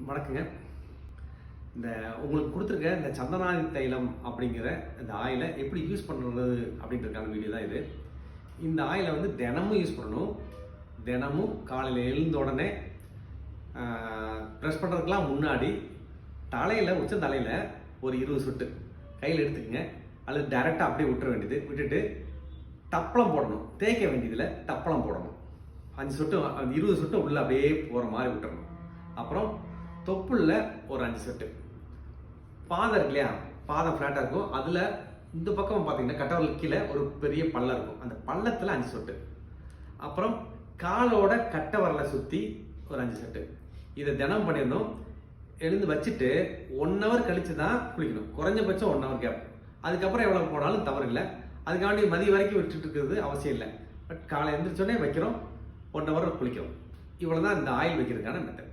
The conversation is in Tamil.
வணக்கங்க. இந்த உங்களுக்கு கொடுத்துருக்க இந்த சந்தனாதி தைலம் அப்படிங்கிற இந்த ஆயிலை எப்படி யூஸ் பண்ணுறது அப்படின்றதுக்கான வீடியோ தான் இது. இந்த ஆயிலை வந்து தினமும் யூஸ் பண்ணணும். தினமும் காலையில் எழுந்த உடனே ப்ரெஷ் பண்ணுறதுக்கெலாம் முன்னாடி தலையில் உச்ச தலையில் ஒரு 20 சொட்டு கையில் எடுத்துக்கங்க. அல்லது டைரெக்டாக அப்படியே விட்டுற வேண்டியது. விட்டுட்டு தப்பளம் போடணும். தேய்க்க வேண்டியதில் தப்பளம் போடணும். 5 சொட்டு 20 சொட்டு உள்ளே அப்படியே போகிற மாதிரி விட்டுறணும். அப்புறம் தொப்புளில் ஒரு 5 சொட்டு. பாதம் இருக்கு இல்லையா, பாதம் ஃப்ளாட்டாக இருக்கும். அதில் இந்த பக்கம் பார்த்தீங்கன்னா கட்டவரல் கீழே ஒரு பெரிய பள்ளம் இருக்கும். அந்த பள்ளத்தில் 5 சொட்டு. அப்புறம் காலோட கட்டை வரலை சுற்றி ஒரு 5 சொட்டு. இதை தினம் பண்ணிடணும். எழுந்து வச்சுட்டு 1 ஹவர் கழித்து தான் குளிக்கணும். குறைஞ்சபட்சம் 1 ஹவர் கேப். அதுக்கப்புறம் எவ்வளோ போனாலும் தவறு இல்லை. அதுக்காண்டி மதியம் வரைக்கும் விட்டுட்டு இருக்கிறது அவசியம் இல்லை. பட் காலை எழுந்திரிச்சோடனே வைக்கிறோம், 1 ஹவர் குளிக்கிறோம். இவ்வளோ தான் இந்த ஆயில் வைக்கிறதுக்கான மெத்தட்.